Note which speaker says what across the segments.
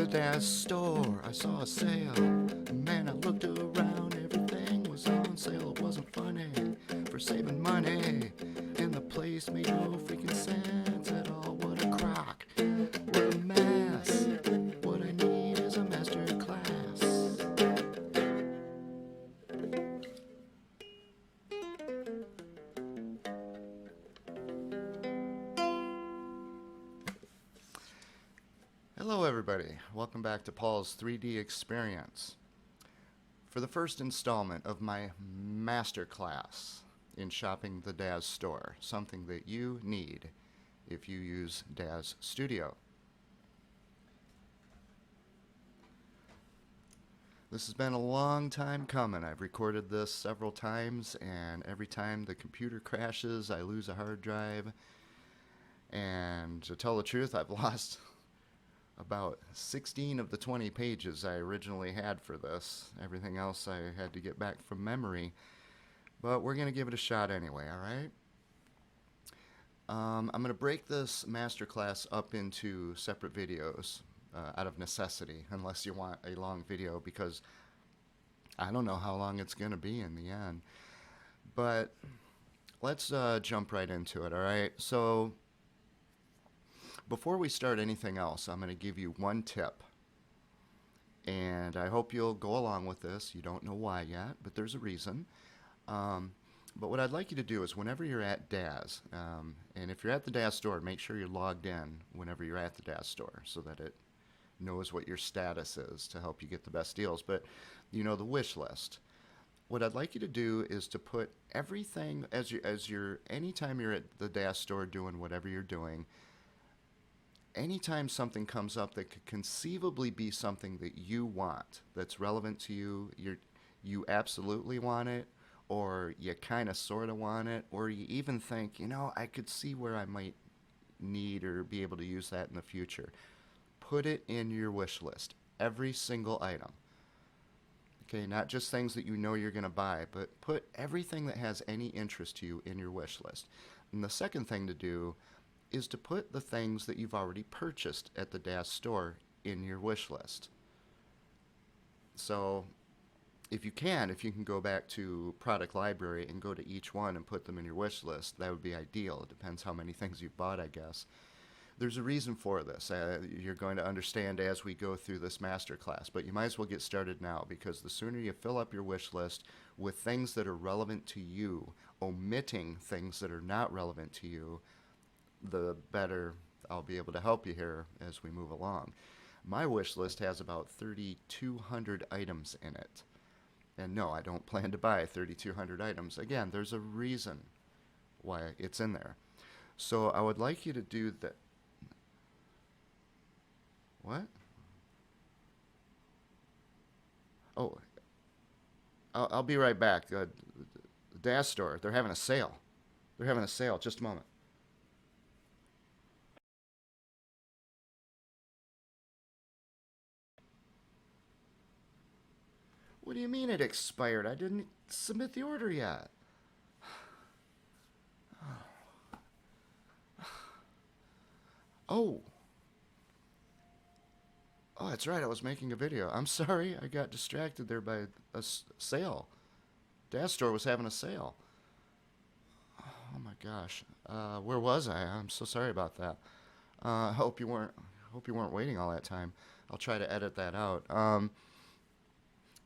Speaker 1: DAZ store, I saw a sale. Man, I looked around, everything was on sale. It wasn't funny for saving money, and the place made no freaking sense at all. What a crock, what a mess. What I need is a master class. Hello everybody, welcome back to Paul's 3D Experience. For the first installment of my Masterclass in shopping the DAZ store, something that you need if you use DAZ Studio. This has been a long time coming. I've recorded this several times, and every time the computer crashes, I lose a hard drive. And to tell the truth, I've lost about 16 of the 20 pages I originally had for this. Everything else I had to get back from memory. But we're going to give it a shot anyway, alright? I'm going to break this masterclass up into separate videos out of necessity, unless you want a long video, because I don't know how long it's going to be in the end. But let's jump right into it, alright? So before we start anything else, I'm going to give you one tip. And I hope you'll go along with this. You don't know why yet, but there's a reason. But what I'd like you to do is whenever you're at DAZ, and if you're at the DAZ store, make sure you're logged in whenever you're at the DAZ store so that it knows what your status is to help you get the best deals. But you know, the wish list. What I'd like you to do is to put everything, anytime you're at the DAZ store doing whatever you're doing, anytime something comes up that could conceivably be something that you want, that's relevant to you, you absolutely want it, or you kind of sort of want it, or you even think, you know, I could see where I might need or be able to use that in the future. Put it in your wish list, every single item. Okay, not just things that you know you're going to buy, but put everything that has any interest to you in your wish list. And the second thing to do is to put the things that you've already purchased at the DAZ store in your wish list. So if you can go back to product library and go to each one and put them in your wish list, that would be ideal. It depends how many things you've bought, I guess. There's a reason for this. You're going to understand as we go through this masterclass, but you might as well get started now, because the sooner you fill up your wish list with things that are relevant to you, omitting things that are not relevant to you, the better I'll be able to help you here as we move along. My wish list has about 3,200 items in it. And no, I don't plan to buy 3,200 items. Again, there's a reason why it's in there. So I would like you to do that. What? Oh, I'll be right back. The DAZ store, they're having a sale. They're having a sale. Just a moment. What do you mean it expired? I didn't submit the order yet. Oh. Oh, that's right. I was making a video. I'm sorry. I got distracted there by a sale. DAZ store was having a sale. Oh my gosh. Where was I? I'm so sorry about that. Hope you weren't waiting all that time. I'll try to edit that out.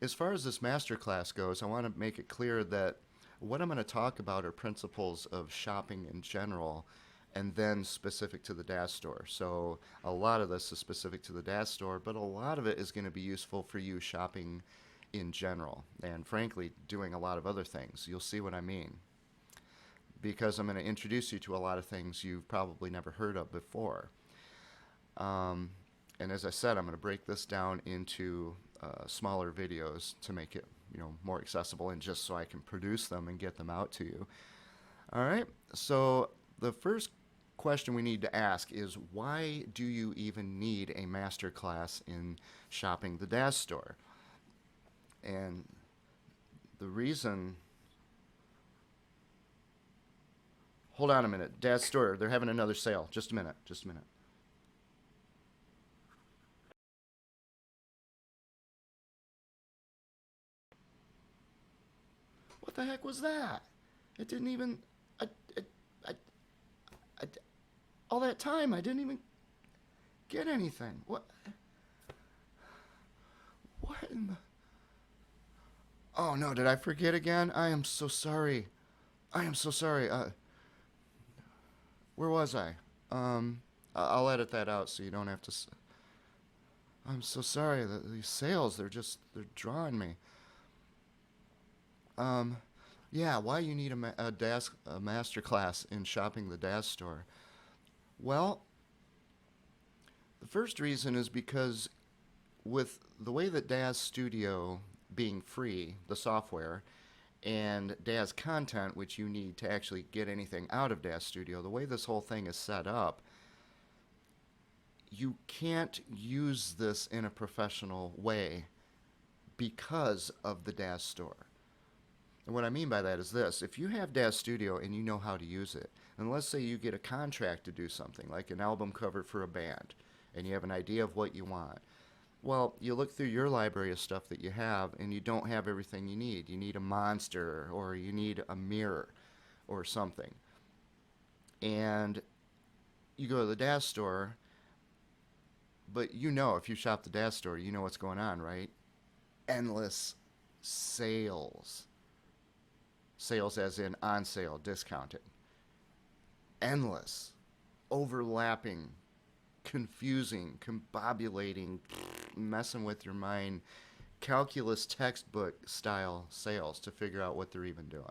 Speaker 1: As far as this masterclass goes, I want to make it clear that what I'm going to talk about are principles of shopping in general, and then specific to the DAZ store. So a lot of this is specific to the DAZ store, but a lot of it is going to be useful for you shopping in general, and frankly, doing a lot of other things. You'll see what I mean, because I'm going to introduce you to a lot of things you've probably never heard of before. And as I said, I'm going to break this down into smaller videos to make it, more accessible, and just so I can produce them and get them out to you. All right, so the first question we need to ask is, why do you even need a master class in shopping the DAZ store? And the reason... Hold on a minute. DAZ store, they're having another sale. Just a minute. What the heck was that? It didn't even. I, I, I, all that time, I didn't even get anything. What? What in the. Oh no, did I forget again? I am so sorry. I am so sorry. Where was I? I'll edit that out so you don't have to. I'm so sorry. These sales, they're drawing me. Um, yeah, why you need a master class in shopping the DAZ store? Well, the first reason is because with the way that DAZ Studio being free, the software, and DAZ content, which you need to actually get anything out of DAZ Studio, the way this whole thing is set up, you can't use this in a professional way because of the DAZ store. And what I mean by that is this: if you have DAZ Studio and you know how to use it, and let's say you get a contract to do something like an album cover for a band, and you have an idea of what you want, well, you look through your library of stuff that you have, and you don't have everything you need. You need a monster, or you need a mirror, or something. And you go to the DAZ store, but you know if you shop the DAZ store, you know what's going on, right? Endless sales. Sales as in on sale, discounted. Endless, overlapping, confusing, combobulating, messing with your mind, calculus textbook style sales to figure out what they're even doing.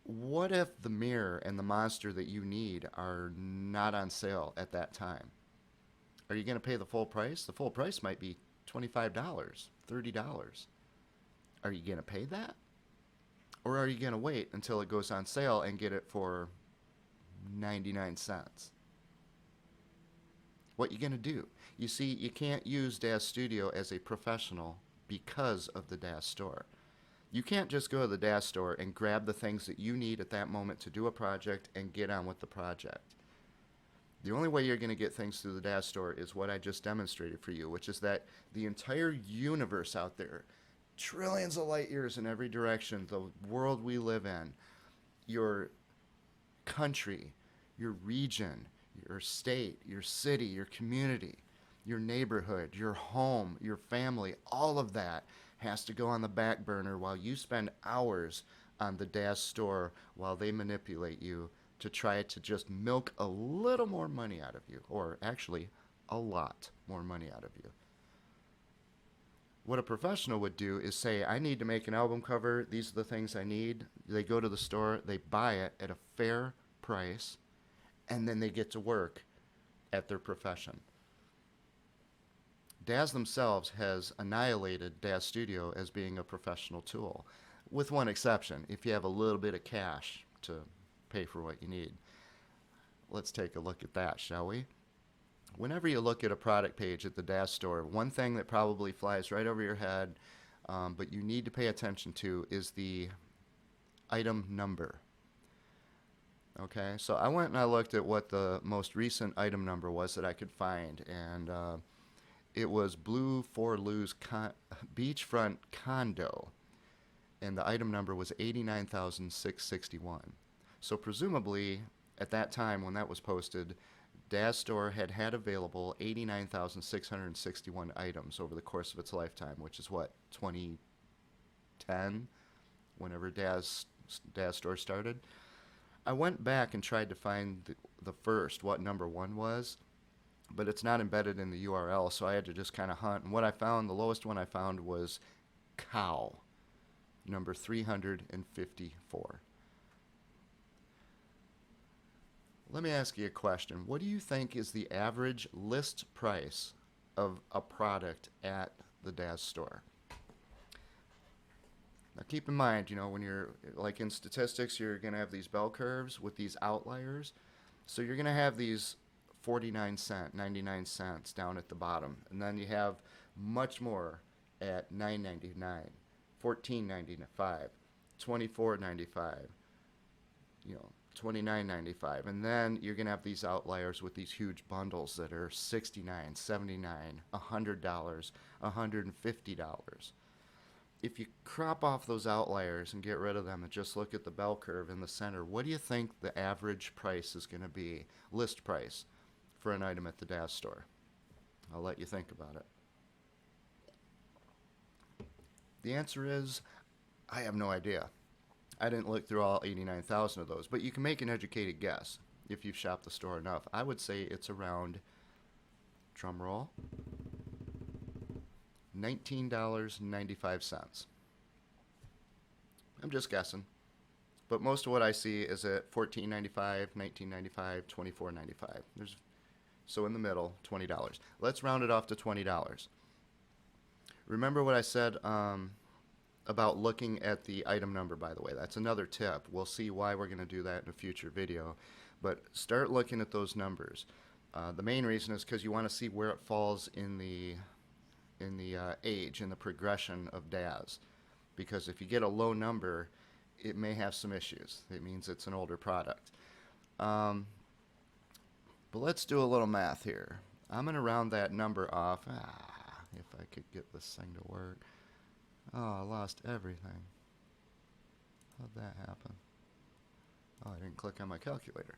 Speaker 1: What if the mirror and the monster that you need are not on sale at that time? Are you going to pay the full price? The full price might be $25, $30. Are you going to pay that? Or are you going to wait until it goes on sale and get it for 99 cents? What you going to do? You see, you can't use DAZ Studio as a professional because of the DAZ store. You can't just go to the DAZ store and grab the things that you need at that moment to do a project and get on with the project. The only way you're going to get things through the DAZ store is what I just demonstrated for you, which is that the entire universe out there, trillions of light years in every direction, the world we live in, your country, your region, your state, your city, your community, your neighborhood, your home, your family, all of that has to go on the back burner while you spend hours on the DAZ store while they manipulate you to try to just milk a little more money out of you, or actually a lot more money out of you. What a professional would do is say, I need to make an album cover, these are the things I need. They go to the store, they buy it at a fair price, and then they get to work at their profession. DAZ themselves has annihilated DAZ Studio as being a professional tool, with one exception: if you have a little bit of cash to pay for what you need. Let's take a look at that, shall we? Whenever you look at a product page at the DAZ store, one thing that probably flies right over your head, but you need to pay attention to, is the item number. Okay, so I went and I looked at what the most recent item number was that I could find, and it was Blue for Lou's beachfront condo, and the item number was 89,661. So presumably, at that time when that was posted, DAZ Store had available 89,661 items over the course of its lifetime, which is what, 2010, whenever DAZ Store started? I went back and tried to find the first, what number one was, but it's not embedded in the URL, so I had to just kind of hunt. And what I found, the lowest one I found was cow, number 354. Let me ask you a question. What do you think is the average list price of a product at the DAZ store? Now keep in mind, when you're, like in statistics, you're going to have these bell curves with these outliers. So you're going to have these 49 cent, 99 cents down at the bottom. And then you have much more at $9.99, $14.95, $24.95, $29.95. And then you're going to have these outliers with these huge bundles that are $69, $79, $100, $150. if you crop off those outliers and get rid of them and just look at the bell curve in the center, what do you think the average price is going to be, list price, for an item at the DAZ store? I'll let you think about it. The answer is, I have no idea. I didn't look through all 89,000 of those, but you can make an educated guess if you've shopped the store enough. I would say it's around, drum roll, $19.95. I'm just guessing. But most of what I see is at $14.95, $19.95, $24.95. So in the middle, $20. Let's round it off to $20. Remember what I said about looking at the item number, by the way. That's another tip. We'll see why we're going to do that in a future video. But start looking at those numbers. The main reason is because you want to see where it falls in the age, in the progression of DAZ. Because if you get a low number, it may have some issues. It means it's an older product. But let's do a little math here. I'm going to round that number off. If I could get this thing to work. Oh, I lost everything. How'd that happen? Oh, I didn't click on my calculator.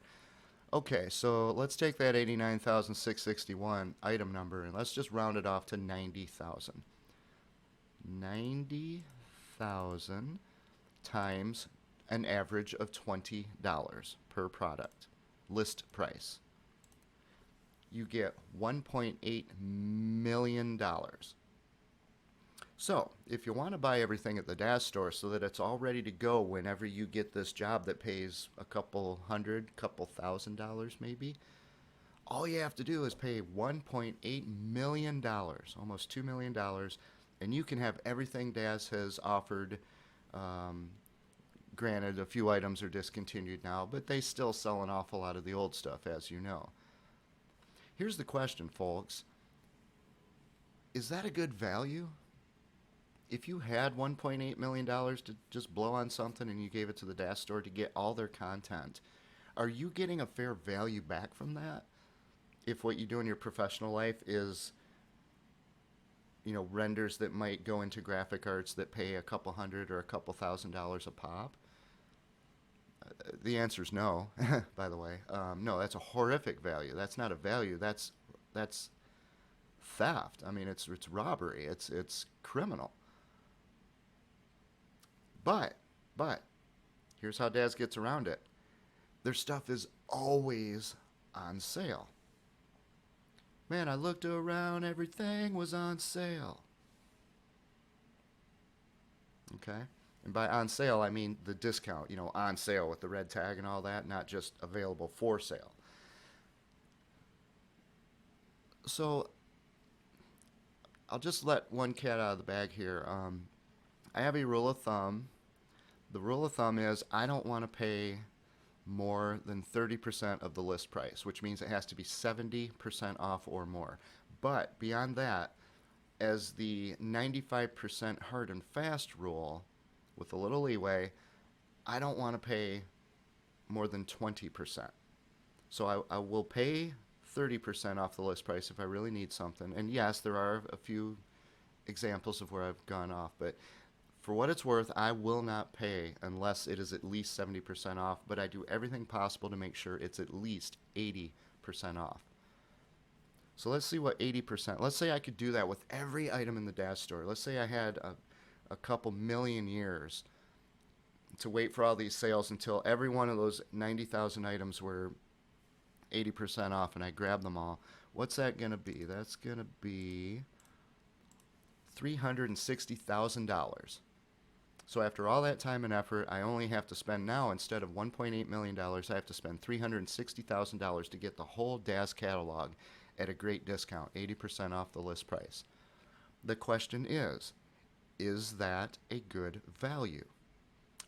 Speaker 1: Okay, so let's take that 89,661 item number and let's just round it off to 90,000. 90,000 times an average of $20 per product. List price. You get $1.8 million. So, if you want to buy everything at the DAZ store so that it's all ready to go whenever you get this job that pays a couple thousand dollars maybe, all you have to do is pay $1.8 million, almost $2 million, and you can have everything DAZ has offered. Granted, a few items are discontinued now, but they still sell an awful lot of the old stuff, as you know. Here's the question, folks. Is that a good value? If you had $1.8 million to just blow on something and you gave it to the DAZ store to get all their content, are you getting a fair value back from that? If what you do in your professional life is, you know, renders that might go into graphic arts that pay a couple hundred or a couple $1,000s a pop? The answer is no, by the way. No, that's a horrific value. That's not a value. That's theft. I mean, it's robbery. It's criminal. But here's how DAZ gets around it. Their stuff is always on sale. Man, I looked around, everything was on sale. Okay? And by on sale, I mean the discount, you know, on sale with the red tag and all that, not just available for sale. So I'll just let one cat out of the bag here. I have a rule of thumb. The rule of thumb is I don't want to pay more than 30% of the list price, which means it has to be 70% off or more. But beyond that, as the 95% hard and fast rule, with a little leeway, I don't want to pay more than 20%. So I will pay 30% off the list price if I really need something. And yes, there are a few examples of where I've gone off, but for what it's worth, I will not pay unless it is at least 70% off, but I do everything possible to make sure it's at least 80% off. So let's see what 80%, let's say I could do that with every item in the DAZ store. Let's say I had a couple million years to wait for all these sales until every one of those 90,000 items were 80% off and I grabbed them all. What's that going to be? That's going to be $360,000. So after all that time and effort, I only have to spend now, instead of $1.8 million, I have to spend $360,000 to get the whole DAZ catalog at a great discount, 80% off the list price. The question is that a good value?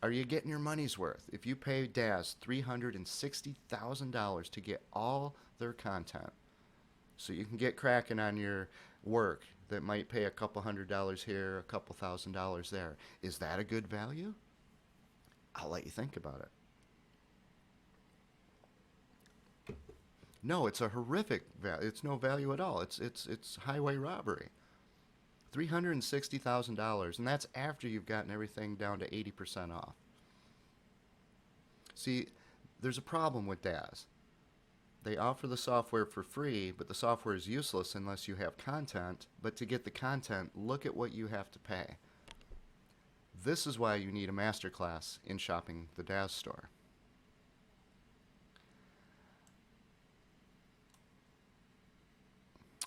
Speaker 1: Are you getting your money's worth? If you pay DAZ $360,000 to get all their content, so you can get cracking on your work that might pay a couple $100s here, a couple $1,000s there, is that a good value? I'll let you think about it. No, it's a horrific value. It's no value at all. It's highway robbery. $360,000, and that's after you've gotten everything down to 80% off. See, there's a problem with DAZ. They offer the software for free, but the software is useless unless you have content. But to get the content, look at what you have to pay. This is why you need a masterclass in shopping the DAZ store.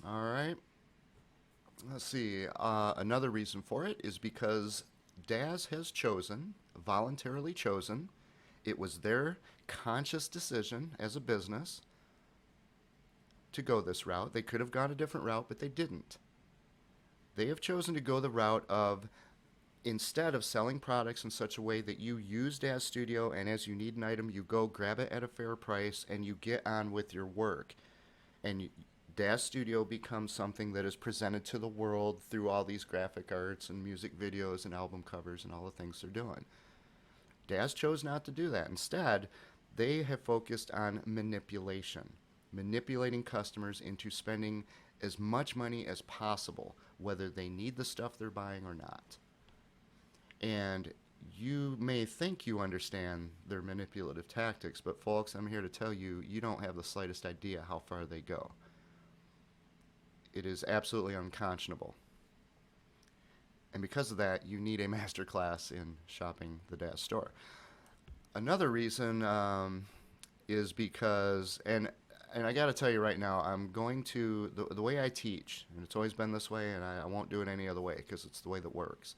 Speaker 1: All right. Let's see. Another reason for it is because DAZ has voluntarily chosen, it was their conscious decision as a business to go this route. They could have gone a different route, but they didn't. They have chosen to go the route of, instead of selling products in such a way that you use DAZ Studio, and as you need an item, you go grab it at a fair price and you get on with your work. And DAZ Studio becomes something that is presented to the world through all these graphic arts and music videos and album covers and all the things they're doing. DAZ chose not to do that. Instead, they have focused on manipulation. Manipulating customers into spending as much money as possible, whether they need the stuff they're buying or not. And you may think you understand their manipulative tactics, but folks, I'm here to tell you, you don't have the slightest idea how far they go. It is absolutely unconscionable. And because of that, you need a masterclass in shopping the DAZ store. Another reason is because, and I got to tell you right now, I'm going to, the way I teach, and it's always been this way, and I won't do it any other way because it's the way that works.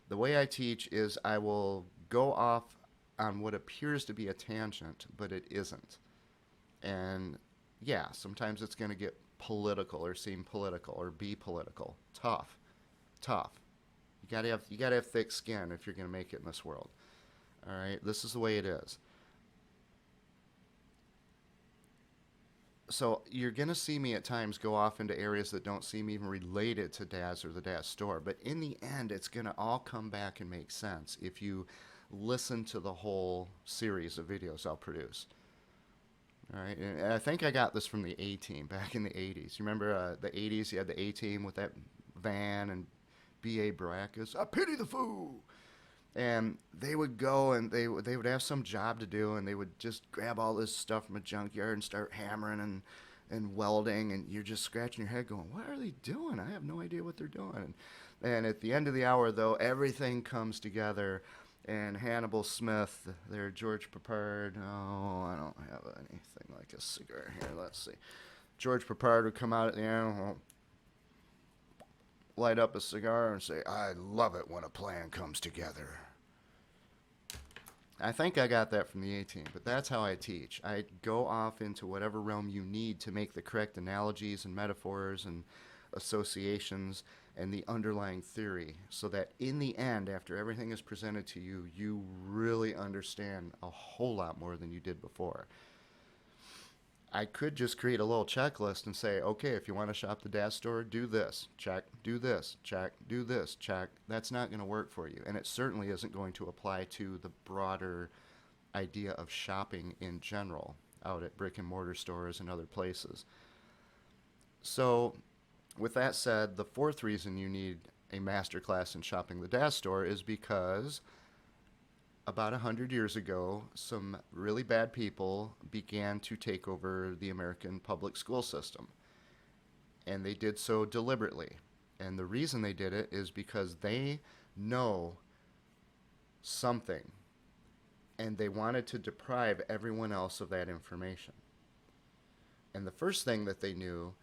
Speaker 1: The way I teach is I will go off on what appears to be a tangent, but it isn't. And yeah, sometimes it's going to get political or seem political or be political. Tough. You gotta have thick skin if you're going to make it in this world. All right, this is the way it is. So you're going to see me at times go off into areas that don't seem even related to DAZ or the DAZ store. But in the end, it's going to all come back and make sense if you listen to the whole series of videos I'll produce. All right, and I think I got this from the A-Team back in the 80s. You remember the 80s? You had the A-Team with that van and B.A. Baracus. I pity the fool. And they would go and they would have some job to do, and they would just grab all this stuff from a junkyard and start hammering and welding, and you're just scratching your head going, what are they doing? I have no idea what they're doing. And at the end of the hour, though, everything comes together, and Hannibal Smith, their George Peppard, I don't have anything like a cigar here. Let's see. George Peppard would come out at the end, light up a cigar and say, I love it when a plan comes together. I think I got that from the A-Team, but that's how I teach. I go off into whatever realm you need to make the correct analogies and metaphors and associations and the underlying theory, so that in the end, after everything is presented to you, you really understand a whole lot more than you did before. I could just create a little checklist and say, okay, if you want to shop the DAZ store, do this, check, do this, check, do this, check. That's not going to work for you. And it certainly isn't going to apply to the broader idea of shopping in general out at brick and mortar stores and other places. So with that said, the fourth reason you need a masterclass in shopping the DAZ store is because about 100 years ago, some really bad people began to take over the American public school system. And they did so deliberately. And the reason they did it is because they know something, and they wanted to deprive everyone else of that information. And the first thing that they knew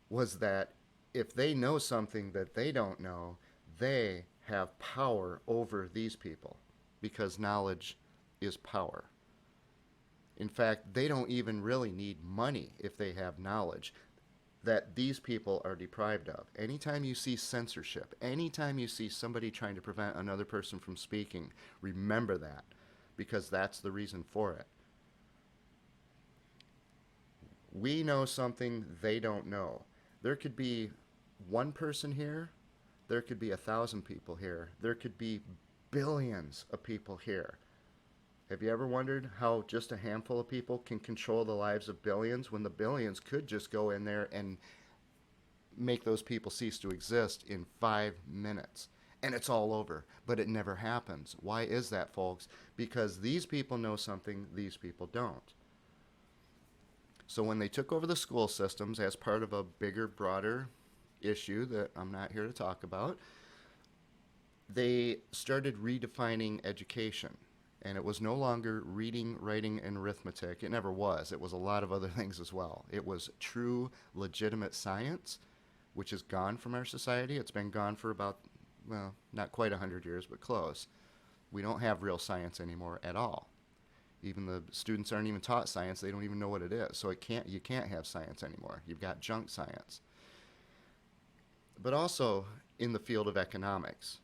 Speaker 1: was that if they know something that they don't know, they have power over these people. Because knowledge is power. In fact, they don't even really need money if they have knowledge that these people are deprived of. Anytime you see censorship, anytime you see somebody trying to prevent another person from speaking, remember that, because that's the reason for it. We know something they don't know. There could be one person here, there could be 1,000 people here, there could be billions of people here. Have you ever wondered how just a handful of people can control the lives of billions when the billions could just go in there and make those people cease to exist in 5 minutes. And it's all over. But it never happens. Why is that, folks? Because these people know something these people don't. So when they took over the school systems as part of a bigger, broader issue that I'm not here to talk about, they started redefining education. And it was no longer reading, writing, and arithmetic. It never was. It was a lot of other things as well. It was true, legitimate science, which is gone from our society. It's been gone for about, well, not quite 100 years, but close. We don't have real science anymore at all. Even the students aren't even taught science. They don't even know what it is. So you can't have science anymore. You've got junk science. But also in the field of economics.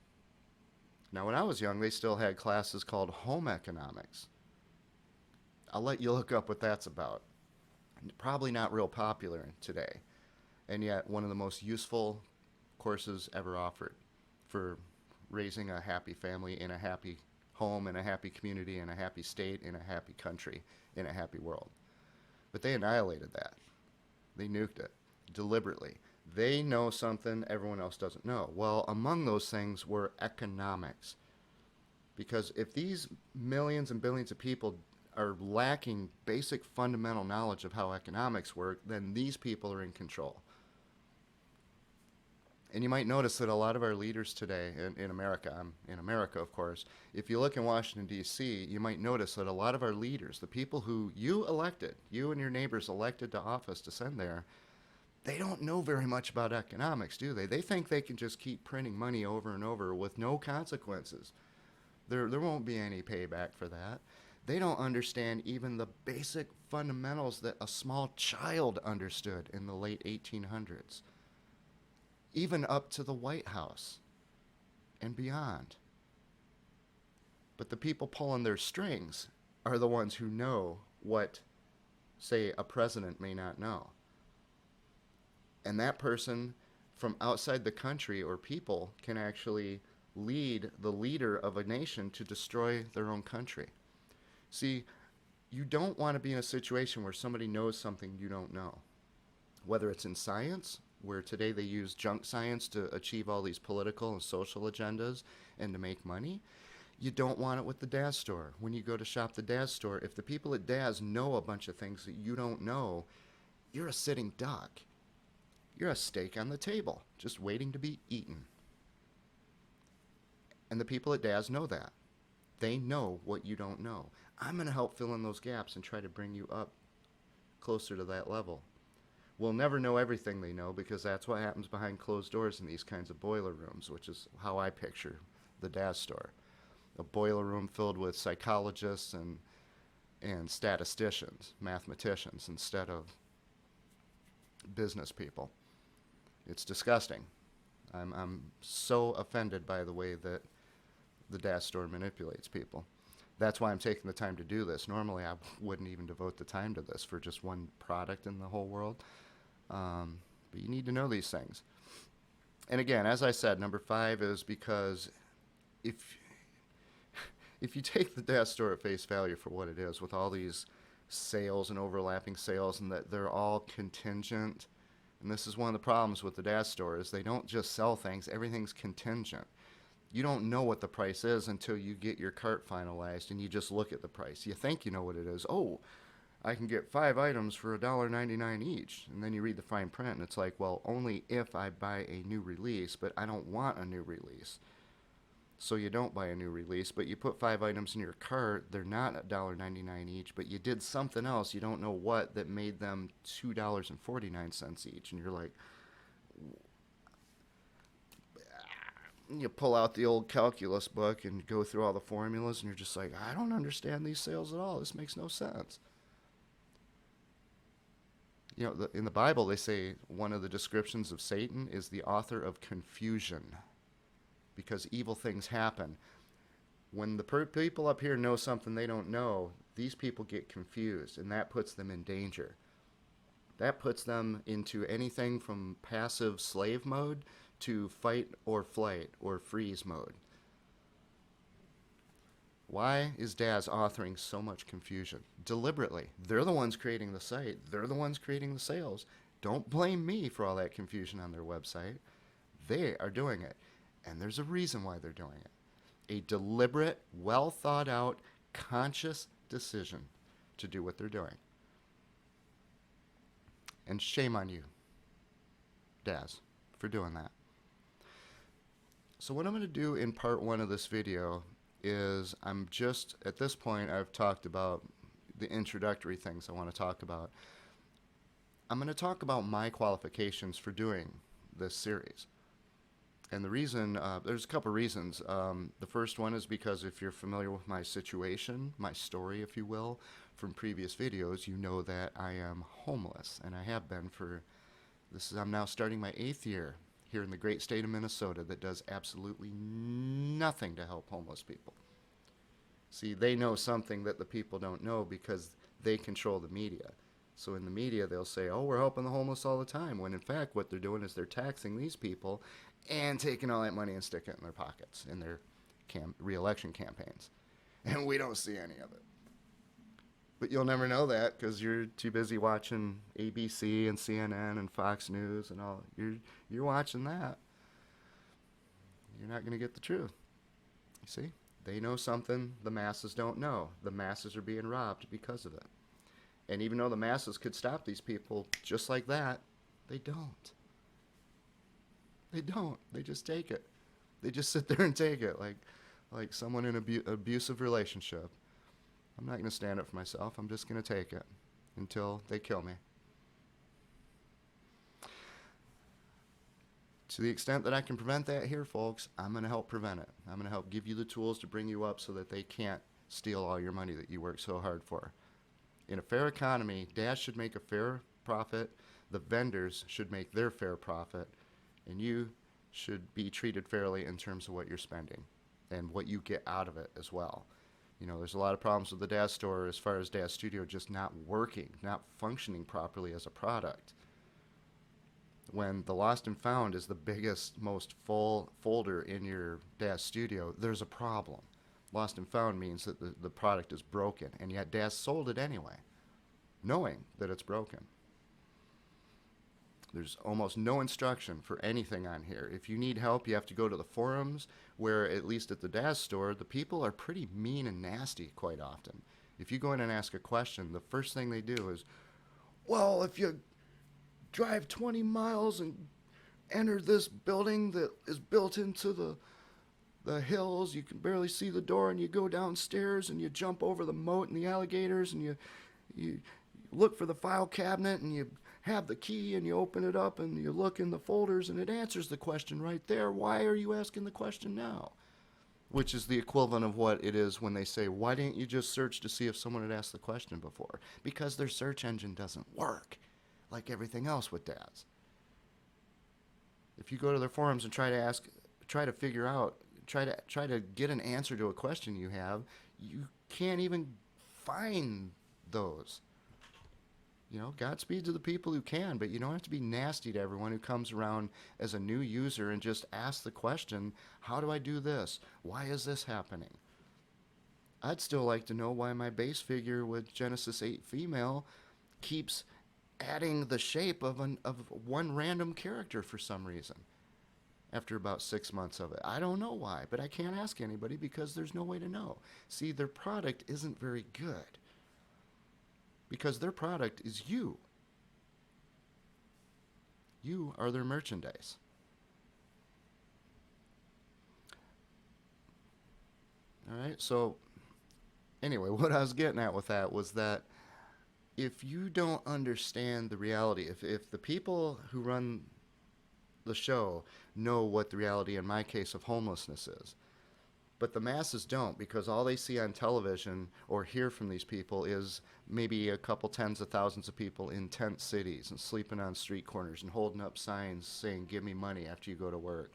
Speaker 1: Now, when I was young, they still had classes called home economics. I'll let you look up what that's about. Probably not real popular today. And yet one of the most useful courses ever offered for raising a happy family in a happy home, in a happy community, in a happy state, in a happy country, in a happy world. But they annihilated that. They nuked it deliberately. They know something everyone else doesn't know. Well, among those things were economics. Because if these millions and billions of people are lacking basic fundamental knowledge of how economics work, then these people are in control. And you might notice that a lot of our leaders today in America, I'm in America, of course, if you look in Washington, D.C., you might notice that a lot of our leaders, the people who you elected, you and your neighbors elected to office to send there, they don't know very much about economics, do they? They think they can just keep printing money over and over with no consequences. There won't be any payback for that. They don't understand even the basic fundamentals that a small child understood in the late 1800s. Even up to the White House and beyond. But the people pulling their strings are the ones who know what, say, a president may not know. And that person from outside the country or people can actually lead the leader of a nation to destroy their own country. See, you don't want to be in a situation where somebody knows something you don't know. Whether it's in science, where today they use junk science to achieve all these political and social agendas and to make money. You don't want it with the DAZ store. When you go to shop the DAZ store, if the people at DAZ know a bunch of things that you don't know, you're a sitting duck. You're a steak on the table, just waiting to be eaten. And the people at DAZ know that. They know what you don't know. I'm going to help fill in those gaps and try to bring you up closer to that level. We'll never know everything they know because that's what happens behind closed doors in these kinds of boiler rooms, which is how I picture the DAZ store. A boiler room filled with psychologists and statisticians, mathematicians, instead of business people. It's disgusting. I'm so offended by the way that the DAZ store manipulates people. That's why I'm taking the time to do this. Normally I wouldn't even devote the time to this for just one product in the whole world. But you need to know these things. And again, as I said, number 5 is because if you take the DAZ store at face value for what it is, with all these sales and overlapping sales, and that they're all contingent, and this is one of the problems with the DAZ store, is they don't just sell things, everything's contingent. You don't know what the price is until you get your cart finalized and you just look at the price. You think you know what it is. Oh, I can get 5 items for $1.99 each. And then you read the fine print and it's like, well, only if I buy a new release, but I don't want a new release. So you don't buy a new release, but you put 5 items in your cart. They're not $1.99 each, but you did something else, you don't know what, that made them $2.49 each. And you're like, you pull out the old calculus book and go through all the formulas, and you're just like, I don't understand these sales at all. This makes no sense. You know, in the Bible, they say one of the descriptions of Satan is the author of confusion, because evil things happen. When the people up here know something they don't know, these people get confused, and that puts them in danger. That puts them into anything from passive slave mode to fight or flight or freeze mode. Why is DAZ authoring so much confusion? Deliberately. They're the ones creating the site. They're the ones creating the sales. Don't blame me for all that confusion on their website. They are doing it. And there's a reason why they're doing it. A deliberate, well thought out, conscious decision to do what they're doing. And shame on you, DAZ, for doing that. So what I'm going to do in part 1 of this video is at this point, I've talked about the introductory things I want to talk about. I'm going to talk about my qualifications for doing this series. And the reason, there's a couple reasons. The first one is because if you're familiar with my situation, my story, if you will, from previous videos, you know that I am homeless, and I have been I'm now starting my 8th year here in the great state of Minnesota that does absolutely nothing to help homeless people. See, they know something that the people don't know because they control the media. So in the media, they'll say, oh, we're helping the homeless all the time, when in fact what they're doing is they're taxing these people and taking all that money and sticking it in their pockets in their re-election campaigns. And we don't see any of it. But you'll never know that because you're too busy watching ABC and CNN and Fox News and all. You're watching that. You're not going to get the truth. You see? They know something the masses don't know. The masses are being robbed because of it. And even though the masses could stop these people just like that, they don't. They don't. They just take it. They just sit there and take it like someone in an abusive relationship. I'm not going to stand up for myself. I'm just going to take it until they kill me. To the extent that I can prevent that here, folks, I'm going to help prevent it. I'm going to help give you the tools to bring you up so that they can't steal all your money that you work so hard for. In a fair economy, DAZ should make a fair profit, the vendors should make their fair profit, and you should be treated fairly in terms of what you're spending and what you get out of it as well. You know, there's a lot of problems with the DAZ store as far as DAZ Studio just not working, not functioning properly as a product. When the Lost and Found is the biggest, most full folder in your DAZ Studio, there's a problem. Lost and Found means that the product is broken, and yet DAZ sold it anyway, knowing that it's broken. There's almost no instruction for anything on here. If you need help, you have to go to the forums, where at least at the DAZ store, the people are pretty mean and nasty quite often. If you go in and ask a question, the first thing they do is, well, if you drive 20 miles and enter this building that is built into the hills, you can barely see the door, and you go downstairs and you jump over the moat and the alligators, and you look for the file cabinet, and you have the key, and you open it up, and you look in the folders, and it answers the question right there. Why are you asking the question now? Which is the equivalent of what it is when they say, why didn't you just search to see if someone had asked the question before? Because their search engine doesn't work like everything else with DAZ. If you go to their forums and try to get an answer to a question you have, you can't even find those. You know, Godspeed to the people who can, but you don't have to be nasty to everyone who comes around as a new user and just ask the question, how do I do this? Why is this happening? I'd still like to know why my base figure with Genesis 8 female keeps adding the shape of one random character for some reason after about 6 months of it. I don't know why, but I can't ask anybody because there's no way to know. See, their product isn't very good. Because their product is you. You are their merchandise. All right, so anyway, what I was getting at with that was that if you don't understand the reality, if the people who run the show know what the reality, in my case, of homelessness is, but the masses don't, because all they see on television or hear from these people is maybe a couple tens of thousands of people in tent cities and sleeping on street corners and holding up signs saying, give me money after you go to work.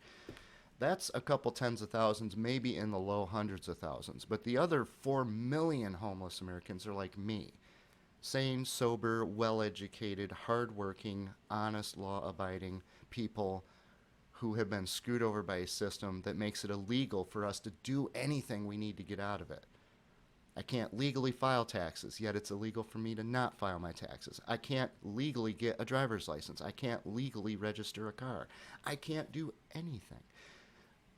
Speaker 1: That's a couple tens of thousands, maybe in the low hundreds of thousands. But the other 4 million homeless Americans are like me. Sane, sober, well-educated, hardworking, honest, law-abiding people who have been screwed over by a system that makes it illegal for us to do anything we need to get out of it. I can't legally file taxes, yet it's illegal for me to not file my taxes. I can't legally get a driver's license. I can't legally register a car. I can't do anything.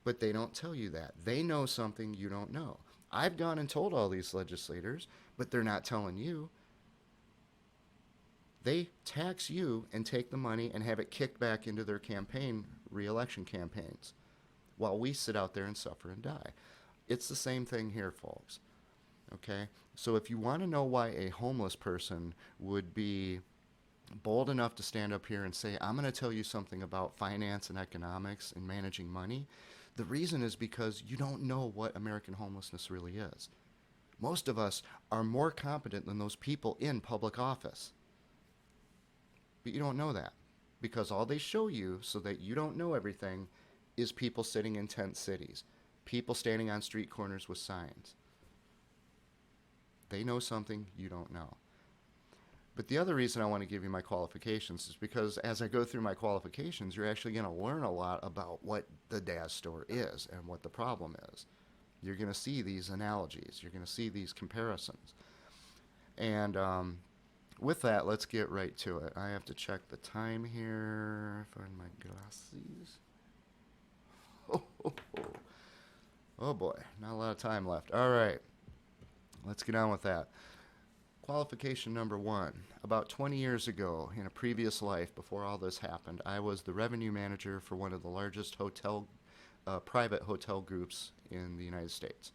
Speaker 1: But they don't tell you that. They know something you don't know. I've gone and told all these legislators, but they're not telling you. They tax you and take the money and have it kicked back into their campaign, re-election campaigns, while we sit out there and suffer and die. It's the same thing here, folks. Okay? So if you want to know why a homeless person would be bold enough to stand up here and say, I'm going to tell you something about finance and economics and managing money, the reason is because you don't know what American homelessness really is. Most of us are more competent than those people in public office. But you don't know that because all they show you so that you don't know everything is people sitting in tent cities, people standing on street corners with signs. They know something you don't know. But the other reason I want to give you my qualifications is because as I go through my qualifications, you're actually going to learn a lot about what the DAZ store is and what the problem is. You're going to see these analogies. You're going to see these comparisons. And with that, let's get right to it. I have to check the time here. Find my glasses. Oh boy, not a lot of time left. All right, let's get on with that. Qualification number one. About 20 years ago, in a previous life, before all this happened, I was the revenue manager for one of the largest private hotel groups in the United States.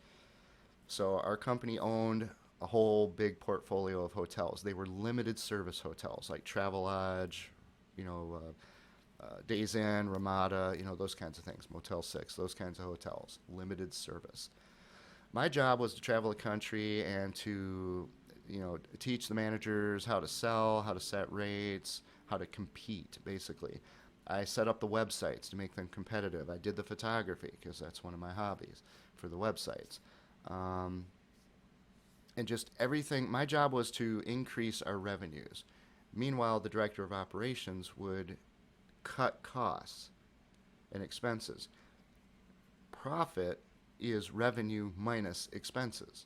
Speaker 1: So our company owned a whole big portfolio of hotels. They were limited service hotels like Travelodge, Days Inn, Ramada, those kinds of things, Motel 6, those kinds of hotels, limited service. My job was to travel the country and to teach the managers how to sell, how to set rates, how to compete, basically. I set up the websites to make them competitive. I did the photography because that's one of my hobbies for the websites. And just everything. My job was to increase our revenues. Meanwhile, the director of operations would cut costs and expenses. Profit is revenue minus expenses,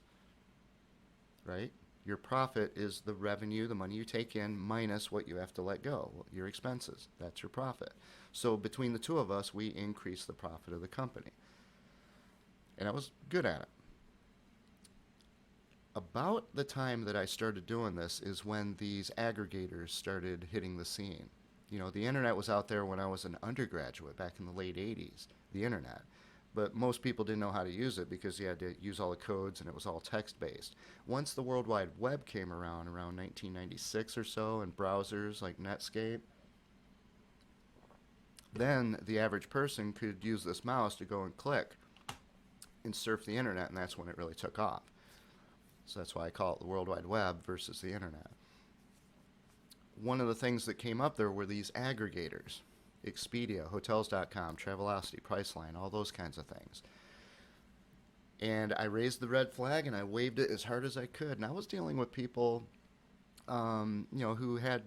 Speaker 1: right? Your profit is the revenue, the money you take in, minus what you have to let go, your expenses. That's your profit. So between the two of us, we increase the profit of the company. And I was good at it. About the time that I started doing this is when these aggregators started hitting the scene. The internet was out there when I was an undergraduate back in the late 80s, the internet. But most people didn't know how to use it because you had to use all the codes and it was all text-based. Once the World Wide Web came around 1996 or so, and browsers like Netscape, then the average person could use this mouse to go and click and surf the internet, and that's when it really took off. So that's why I call it the World Wide Web versus the internet. One of the things that came up there were these aggregators. Expedia, Hotels.com, Travelocity, Priceline, all those kinds of things. And I raised the red flag and I waved it as hard as I could. And I was dealing with people, who had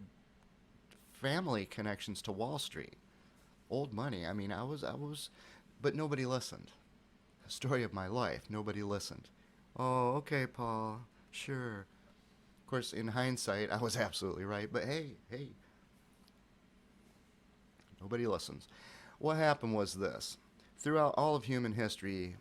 Speaker 1: family connections to Wall Street, old money. I mean, I was, but nobody listened. The story of my life, nobody listened. Oh, okay, Paul, sure. Of course, in hindsight, I was absolutely right. But hey. Nobody listens. What happened was this. Throughout all of human history,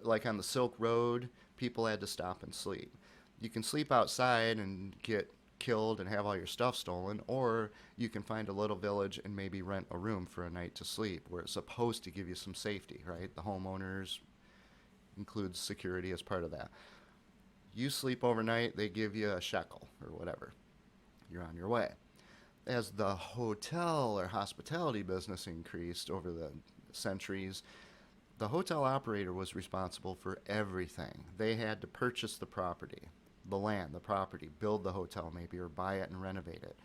Speaker 1: like on the Silk Road, people had to stop and sleep. You can sleep outside and get killed and have all your stuff stolen, or you can find a little village and maybe rent a room for a night to sleep where it's supposed to give you some safety, right? The homeowners includes security as part of that. You sleep overnight, they give you a shekel or whatever. You're on your way. As the hotel or hospitality business increased over the centuries, the hotel operator was responsible for everything. They had to purchase the property, the land, the property, build the hotel maybe, or buy it and renovate it.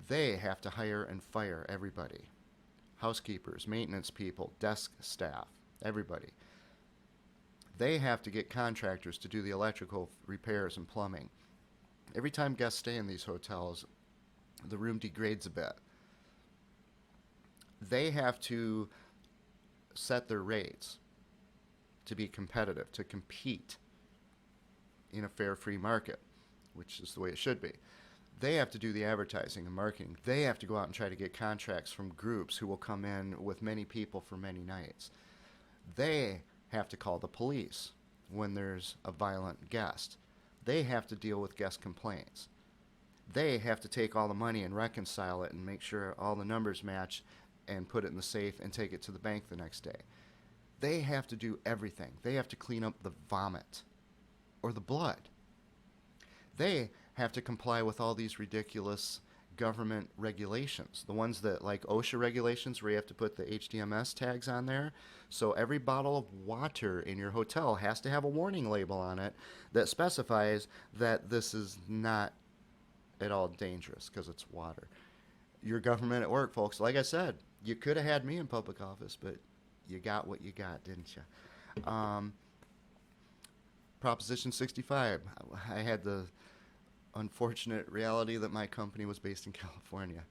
Speaker 1: They have to hire and fire everybody. Housekeepers, maintenance people, desk staff, everybody. They have to get contractors to do the electrical repairs and plumbing. Every time guests stay in these hotels, the room degrades a bit. They have to set their rates to be competitive, to compete. in a fair, free market, which is the way it should be. They have to do the advertising and marketing. They have to go out and try to get contracts from groups who will come in with many people for many nights. They have to call the police when there's a violent guest. They have to deal with guest complaints. They have to take all the money and reconcile it and make sure all the numbers match and put it in the safe and take it to the bank the next day. They have to do everything. They have to clean up the vomit or the blood. They have to comply with all these ridiculous government regulations. The ones that, like OSHA regulations, where you have to put the HDMS tags on there. So every bottle of water in your hotel has to have a warning label on it that specifies that this is not at all dangerous because it's water. Your government at work, folks. Like I said, you could have had me in public office, but you got what you got, didn't you? Proposition 65. I had the unfortunate reality that my company was based in California.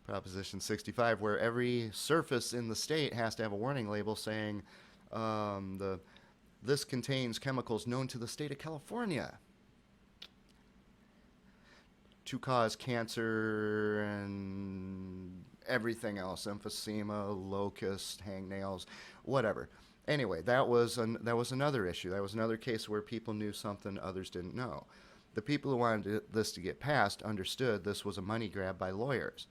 Speaker 1: Proposition 65, where every surface in the state has to have a warning label saying this contains chemicals known to the state of California to cause cancer and everything else, emphysema, locust, hangnails, whatever. Anyway, that was another issue. That was another case where people knew something others didn't know. The people who wanted this to get passed understood this was a money grab by lawyers,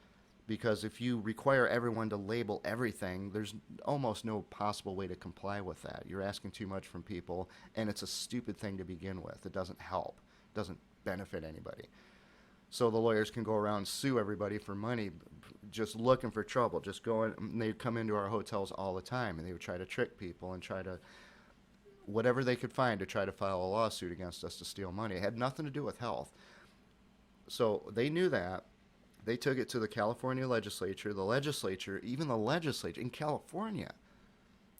Speaker 1: because if you require everyone to label everything, there's almost no possible way to comply with that. You're asking too much from people, and it's a stupid thing to begin with. It doesn't help. It doesn't benefit anybody. So the lawyers can go around and sue everybody for money, just looking for trouble, just going. They'd come into our hotels all the time, and they would try to trick people and try to, whatever they could find to try to file a lawsuit against us to steal money. It had nothing to do with health. So they knew that. They took it to the California legislature. The legislature, even the legislature in California,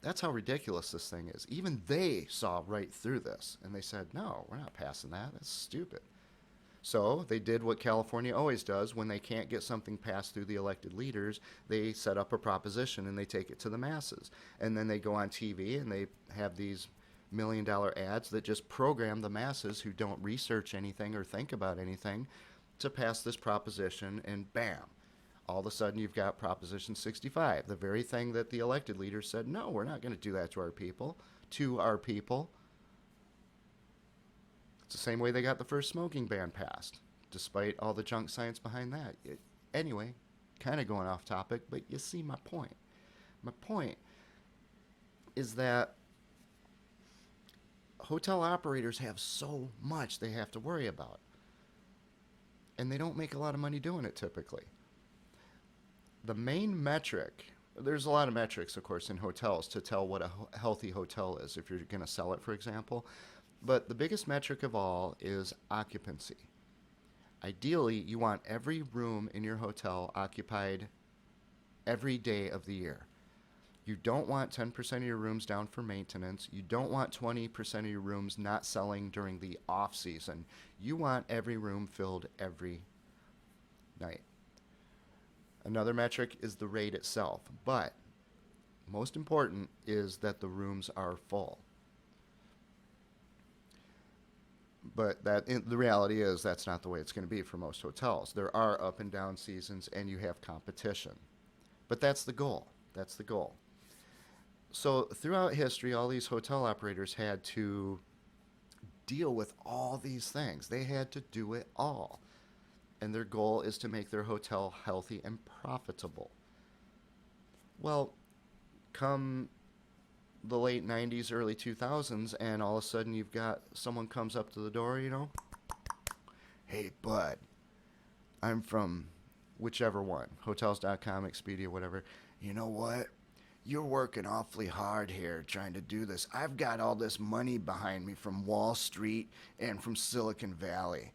Speaker 1: that's how ridiculous this thing is. Even they saw right through this, and they said, no, we're not passing that. That's stupid. So they did what California always does. When they can't get something passed through the elected leaders, they set up a proposition and they take it to the masses. And then they go on TV and they have these $1 million ads that just program the masses who don't research anything or think about anything to pass this proposition, and bam, all of a sudden you've got Proposition 65, the very thing that the elected leaders said, no, we're not going to do that to our people. It's the same way they got the first smoking ban passed, despite all the junk science behind that. Anyway, kind of going off topic, but you see my point. My point is that hotel operators have so much they have to worry about, and they don't make a lot of money doing it typically. The main metric, there's a lot of metrics, of course, in hotels to tell what a healthy hotel is if you're going to sell it, for example. But the biggest metric of all is occupancy. Ideally, you want every room in your hotel occupied every day of the year. You don't want 10% of your rooms down for maintenance. You don't want 20% of your rooms not selling during the off season. You want every room filled every night. Another metric is the rate itself, but most important is that the rooms are full. But the reality is that's not the way it's going to be for most hotels. There are up and down seasons, and you have competition. But that's the goal. That's the goal. So throughout history, all these hotel operators had to deal with all these things. They had to do it all. And their goal is to make their hotel healthy and profitable. Well, come the late 90s, early 2000s, and all of a sudden you've got someone comes up to the door, hey, bud, I'm from whichever one, Hotels.com, Expedia, whatever. You know what? You're working awfully hard here trying to do this. I've got all this money behind me from Wall Street and from Silicon Valley.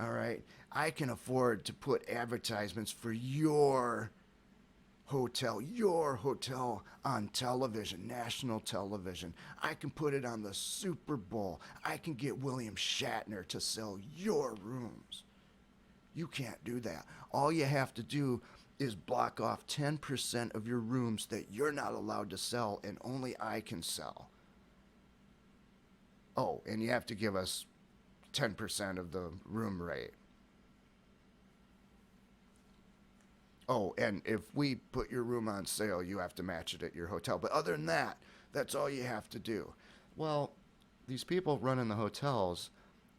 Speaker 1: All right? I can afford to put advertisements for your hotel on television, national television. I can put it on the Super Bowl. I can get William Shatner to sell your rooms. You can't do that. All you have to do is block off 10% of your rooms that you're not allowed to sell and only I can sell. Oh, and you have to give us 10% of the room rate. Oh, and if we put your room on sale, you have to match it at your hotel. But other than that, that's all you have to do. Well, these people running the hotels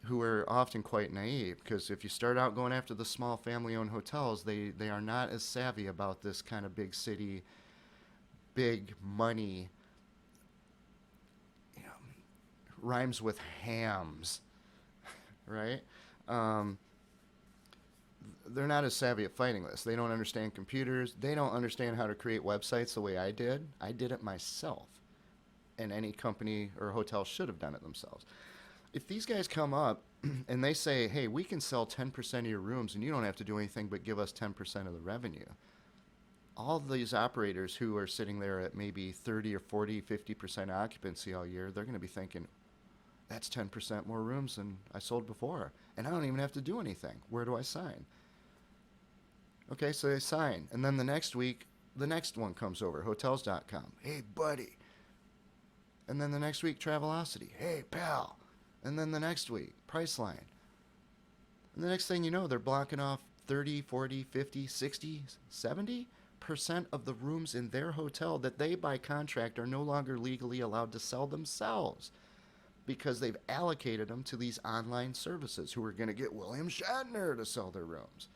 Speaker 1: who are often quite naive, because if you start out going after the small family owned hotels, they are not as savvy about this kind of big city, big money, you know, rhymes with hams, right? Um, they're not as savvy at fighting this. They don't understand computers. They don't understand how to create websites the way I did. I did it myself, and any company or hotel should have done it themselves. If these guys come up and they say, hey, we can sell 10% of your rooms and you don't have to do anything but give us 10% of the revenue, all of these operators who are sitting there at maybe 30 or 40, 50% occupancy all year, they're going to be thinking, that's 10% more rooms than I sold before. And I don't even have to do anything. Where do I sign? Okay, so they sign. And then the next week, the next one comes over, hotels.com. Hey, buddy. And then the next week, Travelocity. Hey, pal. And then the next week, Priceline. And the next thing you know, they're blocking off 30, 40, 50, 60, 70% of the rooms in their hotel that they, by contract, are no longer legally allowed to sell themselves because they've allocated them to these online services who are going to get William Shatner to sell their rooms.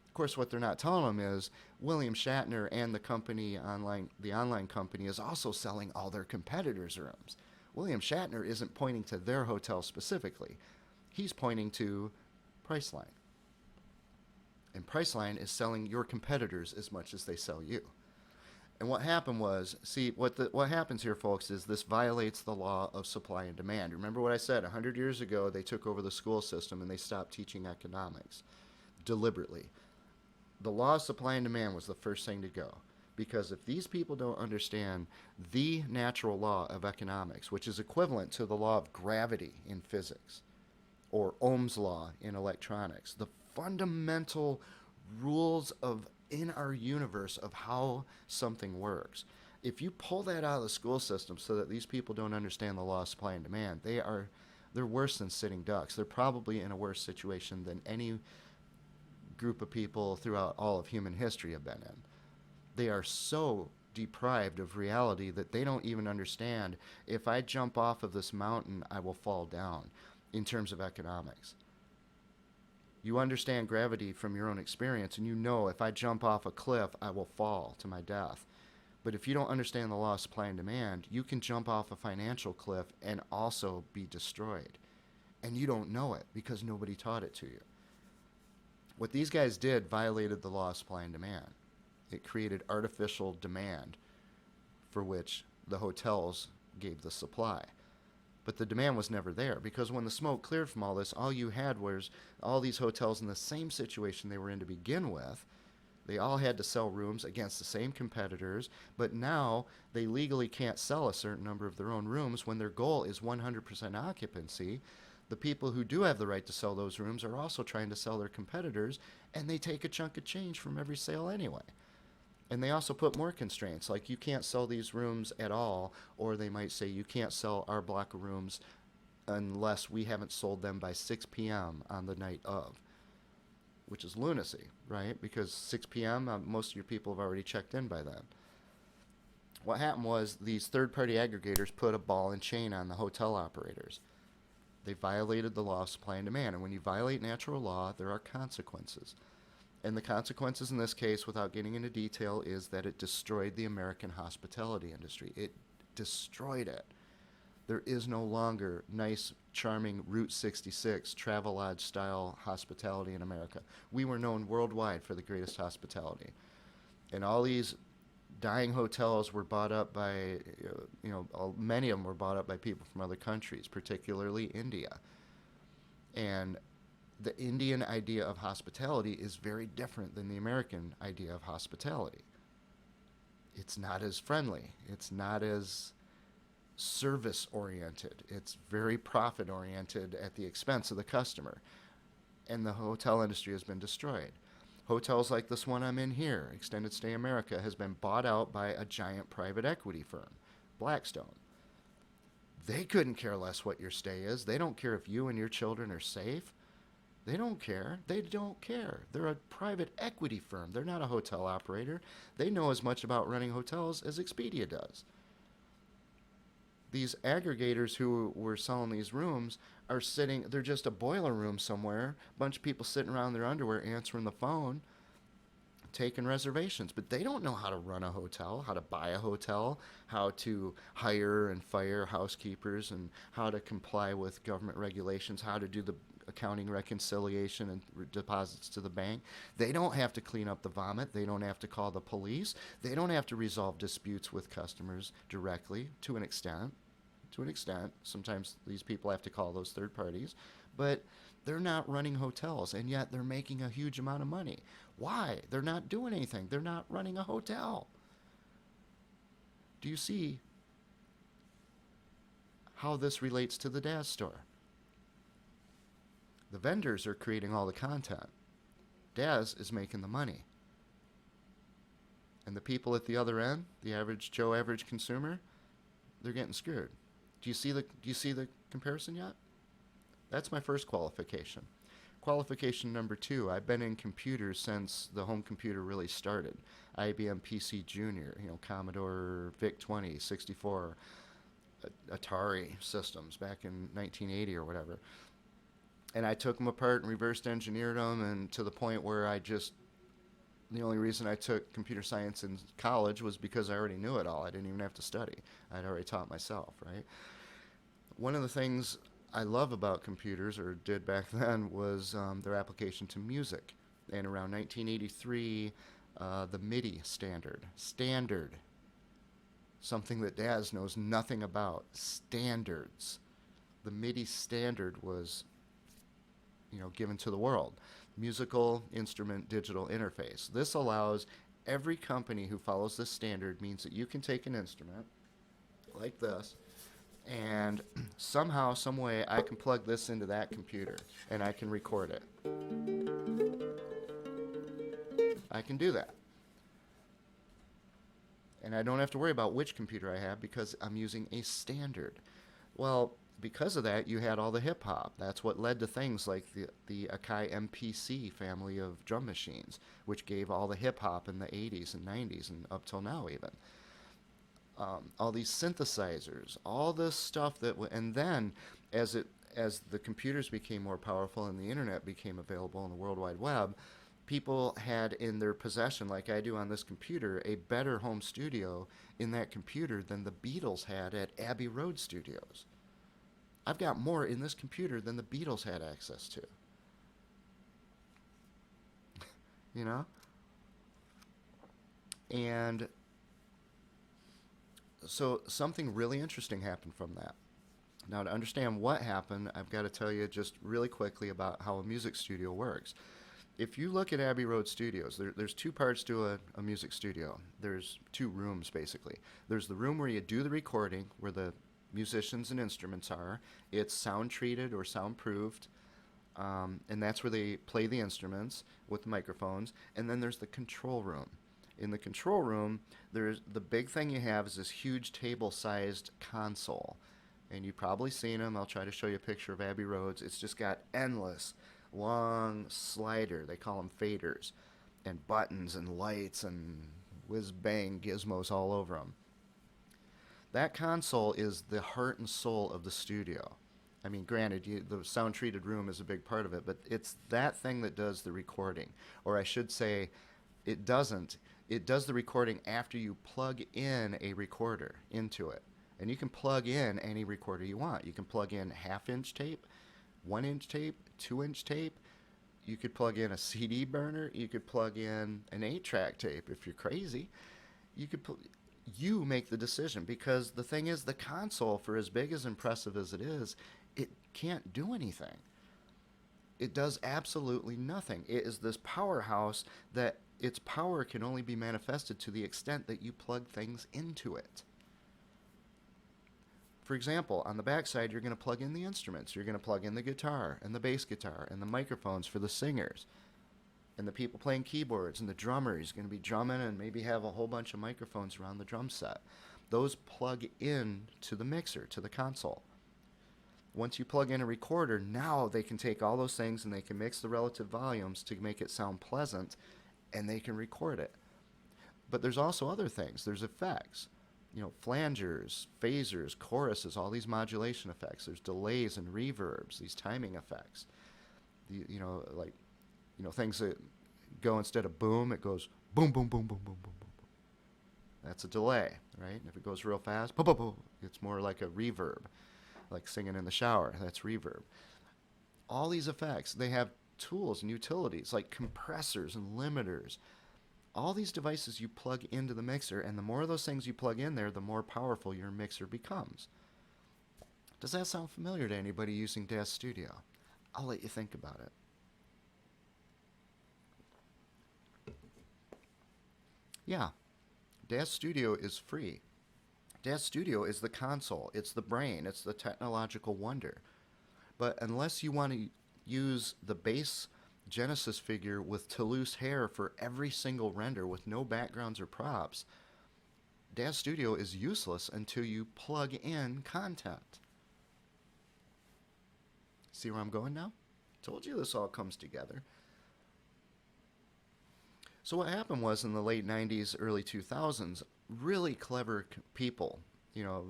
Speaker 1: Of course, what they're not telling them is William Shatner and the online company is also selling all their competitors' rooms. William Shatner isn't pointing to their hotel specifically. He's pointing to Priceline. And Priceline is selling your competitors as much as they sell you. And what happened was, see, what happens here, folks, is this violates the law of supply and demand. Remember what I said, 100 years ago, they took over the school system and they stopped teaching economics deliberately. The law of supply and demand was the first thing to go. Because if these people don't understand the natural law of economics, which is equivalent to the law of gravity in physics, or Ohm's law in electronics, the fundamental rules of in our universe of how something works. If you pull that out of the school system so that these people don't understand the law of supply and demand, they're worse than sitting ducks. They're probably in a worse situation than any group of people throughout all of human history have been in. They are so deprived of reality that they don't even understand if I jump off of this mountain, I will fall down in terms of economics. You understand gravity from your own experience, and you know if I jump off a cliff, I will fall to my death. But if you don't understand the law of supply and demand, you can jump off a financial cliff and also be destroyed. And you don't know it because nobody taught it to you. What these guys did violated the law of supply and demand. It created artificial demand for which the hotels gave the supply. But the demand was never there because when the smoke cleared from all this, all you had was all these hotels in the same situation they were in to begin with. They all had to sell rooms against the same competitors, but now they legally can't sell a certain number of their own rooms when their goal is 100% occupancy. The people who do have the right to sell those rooms are also trying to sell their competitors, and they take a chunk of change from every sale anyway. And they also put more constraints, like you can't sell these rooms at all, or they might say you can't sell our block of rooms unless we haven't sold them by 6 p.m. on the night of, which is lunacy, right? Because 6 p.m., most of your people have already checked in by then. What happened was these third-party aggregators put a ball and chain on the hotel operators. They violated the law of supply and demand, and when you violate natural law, there are consequences. And the consequences in this case, without getting into detail, is that it destroyed the American hospitality industry. It destroyed it. There is no longer nice, charming Route 66 Travelodge style hospitality in America. We were known worldwide for the greatest hospitality. And all these dying hotels were bought up by, many of them were bought up by people from other countries, particularly India. And the Indian idea of hospitality is very different than the American idea of hospitality. It's not as friendly. It's not as service-oriented. It's very profit-oriented at the expense of the customer. And the hotel industry has been destroyed. Hotels like this one I'm in here, Extended Stay America, has been bought out by a giant private equity firm, Blackstone. They couldn't care less what your stay is. They don't care if you and your children are safe. They don't care. They don't care. They're a private equity firm. They're not a hotel operator. They know as much about running hotels as Expedia does. These aggregators who were selling these rooms are sitting, they're just a boiler room somewhere, a bunch of people sitting around in their underwear answering the phone, taking reservations. But they don't know how to run a hotel, how to buy a hotel, how to hire and fire housekeepers, and how to comply with government regulations, how to do the accounting reconciliation and deposits to the bank. They don't have to clean up the vomit. They don't have to call the police. They don't have to resolve disputes with customers directly, to an extent. To an extent, sometimes these people have to call those third parties, but they're not running hotels, and yet they're making a huge amount of money. Why? They're not doing anything. They're not running a hotel. Do you see how this relates to the DAZ store? The vendors are creating all the content. DAZ is making the money. And the people at the other end, the average Joe, average consumer, they're getting screwed. Do you see the comparison yet? That's my first qualification. Qualification number 2, I've been in computers since the home computer really started. IBM PC Junior, Commodore VIC-20, 64, Atari systems back in 1980 or whatever. And I took them apart and reversed engineered them, and to the point where the only reason I took computer science in college was because I already knew it all. I didn't even have to study. I'd already taught myself, right? One of the things I love about computers, or did back then, was their application to music. And around 1983, the MIDI standard, something that DAZ knows nothing about, standards. The MIDI standard was given to the world. Musical instrument digital interface. This allows every company who follows this standard, means that you can take an instrument like this, and somehow, some way, I can plug this into that computer and I can record it. I can do that. And I don't have to worry about which computer I have because I'm using a standard. Well, because of that, you had all the hip hop. That's what led to things like the Akai MPC family of drum machines, which gave all the hip hop in the 80s and 90s and up till now even. All these synthesizers, all this stuff and then as the computers became more powerful and the internet became available in the World Wide Web, people had in their possession, like I do on this computer, a better home studio in that computer than the Beatles had at Abbey Road Studios. I've got more in this computer than the Beatles had access to. And so something really interesting happened from that. Now, to understand what happened, I've got to tell you just really quickly about how a music studio works. If you look at Abbey Road Studios, there's 2 parts to a music studio. There's 2 rooms, basically. There's the room where you do the recording, where the musicians and instruments are. It's sound treated or soundproofed, and that's where they play the instruments with microphones. And then there's the control room. In the control room, there's the big thing you have is this huge table-sized console, and you've probably seen them. I'll try to show you a picture of Abbey Road's. It's just got endless long slider, they call them faders, and buttons and lights and whiz-bang gizmos all over them. That console is the heart and soul of the studio. I mean, granted, the sound-treated room is a big part of it, but it's that thing that does the recording. Or I should say, it doesn't. It does the recording after you plug in a recorder into it. And you can plug in any recorder you want. You can plug in half-inch tape, 1-inch tape, 2-inch tape. You could plug in a CD burner. You could plug in an 8-track tape if you're crazy. You make the decision, because the thing is, the console, for as big as impressive as it is, it can't do anything. It does absolutely nothing. It is this powerhouse that its power can only be manifested to the extent that you plug things into it. For example, on the backside, you're going to plug in the instruments. You're going to plug in the guitar and the bass guitar and the microphones for the singers and the people playing keyboards, and the drummer is going to be drumming and maybe have a whole bunch of microphones around the drum set. those plug in to the mixer, to the console. Once you plug in a recorder, now they can take all those things and they can mix the relative volumes to make it sound pleasant, and they can record it. But there's also other things. There's effects, flangers, phasers, choruses, all these modulation effects. There's delays and reverbs, these timing effects. Things that go, instead of boom, it goes boom, boom, boom, boom, boom, boom, boom. That's a delay, right? And if it goes real fast, boom, boom, boom, it's more like a reverb, like singing in the shower. That's reverb. All these effects, they have tools and utilities like compressors and limiters. All these devices you plug into the mixer, and the more of those things you plug in there, the more powerful your mixer becomes. Does that sound familiar to anybody using DAZ Studio? I'll let you think about it. Yeah, DAZ Studio is free. DAZ Studio is the console, it's the brain, it's the technological wonder. But unless you want to use the base Genesis figure with Toulouse hair for every single render with no backgrounds or props, DAZ Studio is useless until you plug in content. See where I'm going now? Told you this all comes together. So what happened was, in the late 90s, early 2000s, really clever people,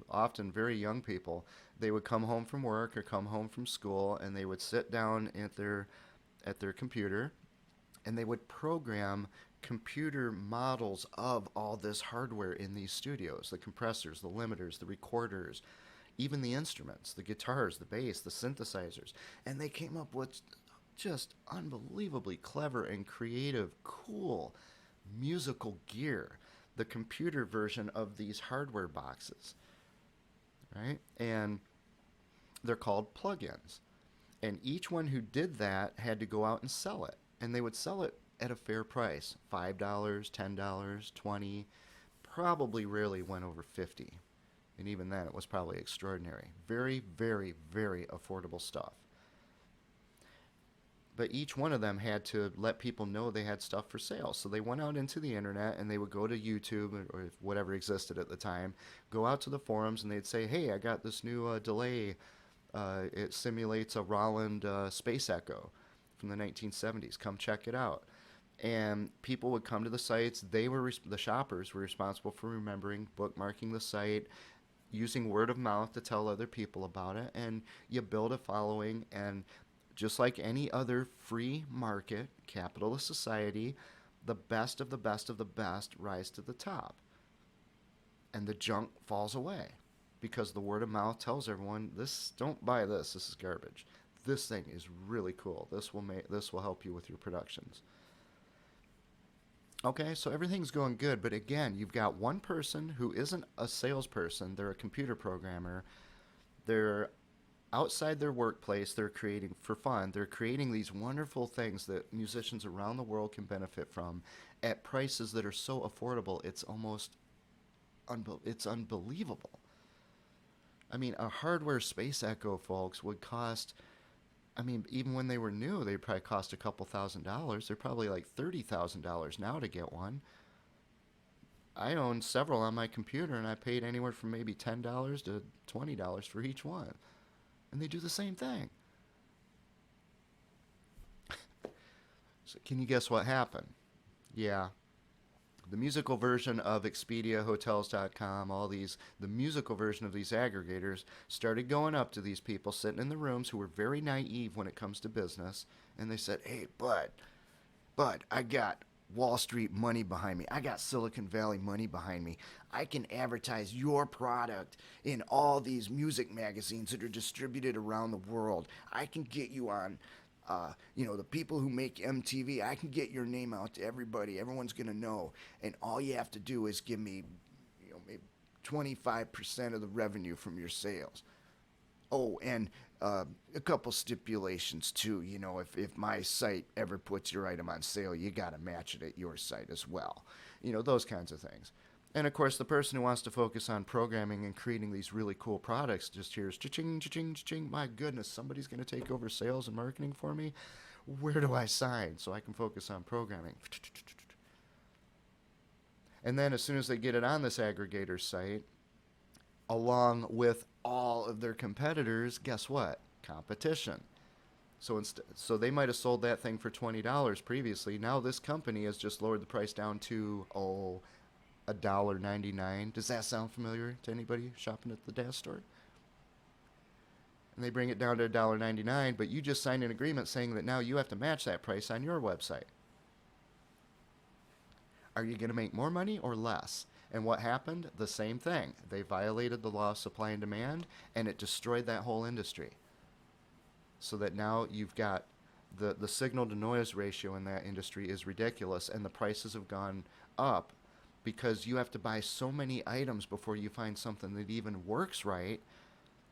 Speaker 1: often very young people, they would come home from work or come home from school, and they would sit down at their computer, and they would program computer models of all this hardware in these studios, the compressors, the limiters, the recorders, even the instruments, the guitars, the bass, the synthesizers. And they came up with just unbelievably clever and creative, cool musical gear, the computer version of these hardware boxes, right? And they're called plugins. And each one who did that had to go out and sell it. And they would sell it at a fair price, $5, $10, $20, probably rarely went over $50. And even then, it was probably extraordinary. Very, very, very affordable stuff. But each one of them had to let people know they had stuff for sale. So they went out into the internet, and they would go to YouTube or whatever existed at the time, go out to the forums, and they'd say, hey, I got this new delay. It simulates a Roland Space Echo from the 1970s. Come check it out. And people would come to the sites. The shoppers were responsible for remembering, bookmarking the site, using word of mouth to tell other people about it. And you build a following, and just like any other free market, capitalist society, the best of the best of the best rise to the top. And the junk falls away because the word of mouth tells everyone, don't buy this, this is garbage. This thing is really cool. This will help you with your productions. Okay, so everything's going good, but again, you've got one person who isn't a salesperson, they're a computer programmer. They're outside their workplace, they're creating for fun. They're creating these wonderful things that musicians around the world can benefit from at prices that are so affordable. It's almost it's unbelievable. I mean, a hardware Space Echo, folks, would cost, even when they were new, they'd probably cost a couple $1,000s. They're probably like $30,000 now to get one. I own several on my computer, and I paid anywhere from maybe $10 to $20 for each one. And they do the same thing. So can you guess what happened? Yeah. The musical version of Expedia, Hotels.com, the musical version of these aggregators started going up to these people sitting in the rooms who were very naive when it comes to business. And they said, hey, bud, I got Wall Street money behind me. I got Silicon Valley money behind me. I can advertise your product in all these music magazines that are distributed around the world. I can get you on, the people who make MTV. I can get your name out to everybody. Everyone's going to know. And all you have to do is give me, maybe 25% of the revenue from your sales. Oh, and a couple stipulations too. If my site ever puts your item on sale, you got to match it at your site as well. Those kinds of things. And of course, the person who wants to focus on programming and creating these really cool products just hears cha-ching, cha-ching, cha-ching. My goodness, somebody's going to take over sales and marketing for me. Where do I sign so I can focus on programming? And then as soon as they get it on this aggregator site, along with all of their competitors. Guess what? Competition. So they might have sold that thing for $20 previously. Now this company has just lowered the price down to $1.99. Does that sound familiar to anybody shopping at the DAZ store? And they bring it down to $1.99, but you just signed an agreement saying that now you have to match that price on your website. Are you going to make more money or less? And what happened? The same thing. They violated the law of supply and demand, and it destroyed that whole industry. So that now you've got the signal to noise ratio in that industry is ridiculous, and the prices have gone up because you have to buy so many items before you find something that even works right,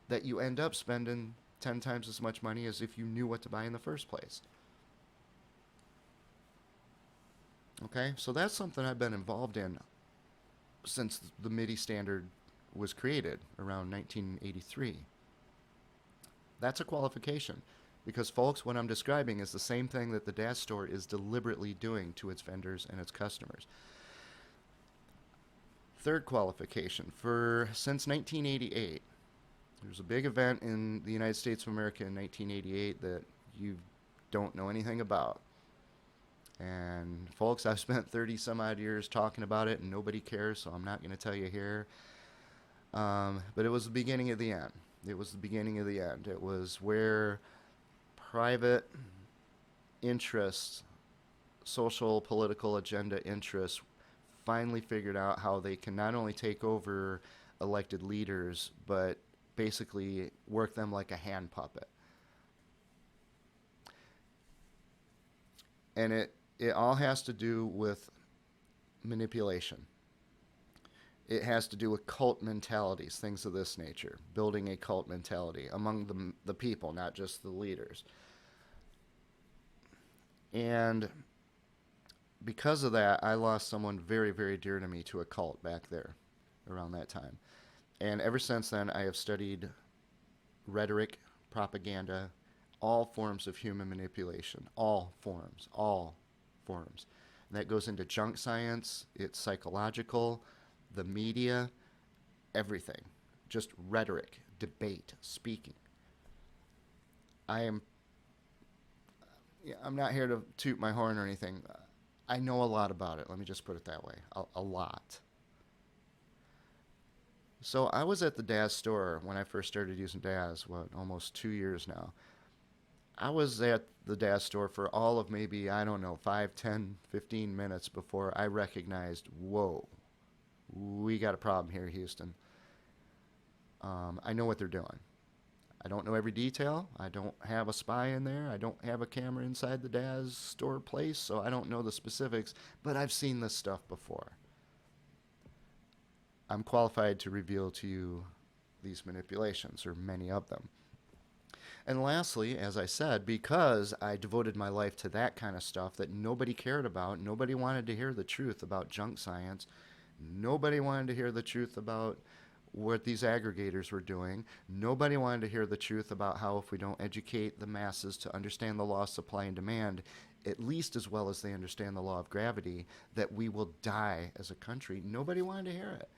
Speaker 1: that you end up spending 10 times as much money as if you knew what to buy in the first place. Okay, so that's something I've been involved in since the MIDI standard was created around 1983. That's a qualification. Because, folks, what I'm describing is the same thing that the DAZ store is deliberately doing to its vendors and its customers. Third qualification, since 1988, there's a big event in the United States of America in 1988 that you don't know anything about. And folks, I've spent 30 some odd years talking about it and nobody cares, so I'm not going to tell you here. But it was the beginning of the end. It was the beginning of the end. It was where private interests, social, political agenda interests, finally figured out how they can not only take over elected leaders, but basically work them like a hand puppet. And it all has to do with manipulation. It has to do with cult mentalities, things of this nature, building a cult mentality among the people, not just the leaders. And because of that, I lost someone very, very dear to me to a cult back there around that time. And ever since then, I have studied rhetoric, propaganda, all forms of human manipulation, all forms. And that goes into junk science, it's psychological, the media, everything. Just rhetoric, debate, speaking. I'm not here to toot my horn or anything. I know a lot about it. Let me just put it that way. A lot. So I was at the DAZ store when I first started using DAZ, almost 2 years now. I was at the DAZ store for all of maybe, 5, 10, 15 minutes before I recognized, whoa, we got a problem here, Houston. I know what they're doing. I don't know every detail. I don't have a spy in there. I don't have a camera inside the DAZ store place, so I don't know the specifics, but I've seen this stuff before. I'm qualified to reveal to you these manipulations, or many of them. And lastly, as I said, because I devoted my life to that kind of stuff that nobody cared about, nobody wanted to hear the truth about junk science, nobody wanted to hear the truth about what these aggregators were doing, nobody wanted to hear the truth about how if we don't educate the masses to understand the law of supply and demand, at least as well as they understand the law of gravity, that we will die as a country. Nobody wanted to hear it.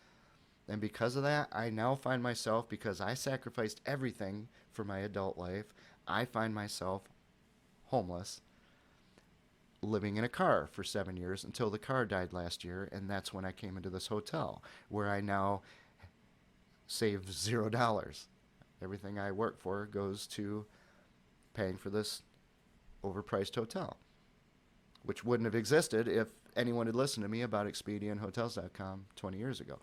Speaker 1: And because of that, I now find myself, because I sacrificed everything for my adult life, I find myself homeless, living in a car for 7 years until the car died last year, and that's when I came into this hotel, where I now save $0. Everything I work for goes to paying for this overpriced hotel, which wouldn't have existed if anyone had listened to me about Expedia and Hotels.com 20 years ago.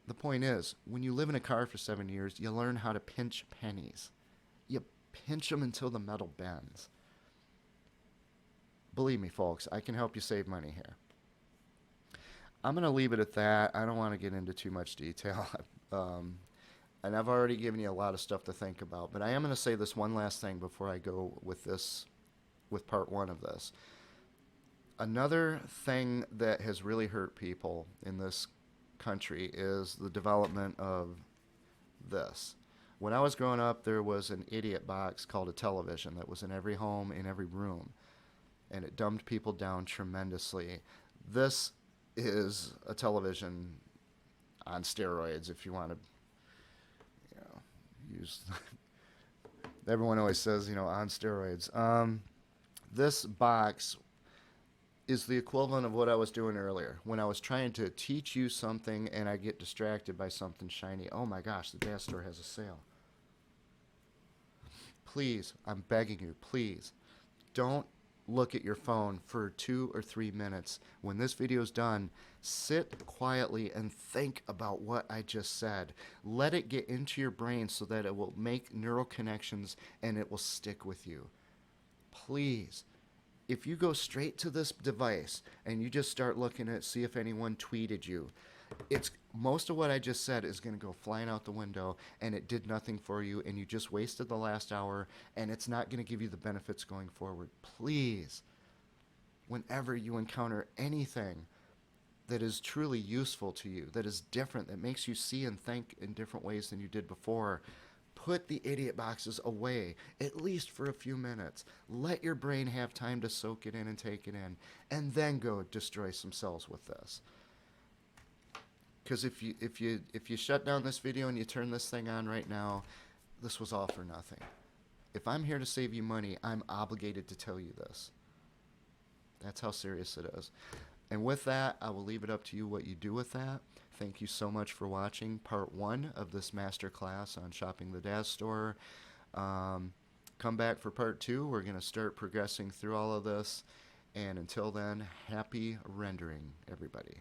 Speaker 1: The point is, when you live in a car for 7 years, you learn how to pinch pennies. You pinch them until the metal bends. Believe me, folks, I can help you save money here. I'm going to leave it at that. I don't want to get into too much detail. And I've already given you a lot of stuff to think about. But I am going to say this one last thing before I go with part one of this. Another thing that has really hurt people in this country is the development of this. When I was growing up, there was an idiot box called a television that was in every home, in every room. And it dumbed people down tremendously. This is a television on steroids, if you want to, you know, use. Everyone always says, on steroids. This box is the equivalent of what I was doing earlier when I was trying to teach you something and I get distracted by something shiny. Oh my gosh, the DAZ store has a sale. Please, I'm begging you, please, don't look at your phone for 2 or 3 minutes. When this video is done, sit quietly and think about what I just said. Let it get into your brain so that it will make neural connections and it will stick with you. Please, if you go straight to this device and you just start looking at see if anyone tweeted you, it's most of what I just said is going to go flying out the window, and it did nothing for you, and you just wasted the last hour, and it's not going to give you the benefits going forward. Please, whenever you encounter anything that is truly useful to you, that is different, that makes you see and think in different ways than you did before, put the idiot boxes away, at least for a few minutes. Let your brain have time to soak it in and take it in, and then go destroy some cells with this. Because if you shut down this video and you turn this thing on right now, this was all for nothing. If I'm here to save you money, I'm obligated to tell you this. That's how serious it is. And with that, I will leave it up to you what you do with that. Thank you so much for watching part 1 of this masterclass on shopping the DAZ store. Come back for part 2. We're going to start progressing through all of this. And until then, happy rendering, everybody.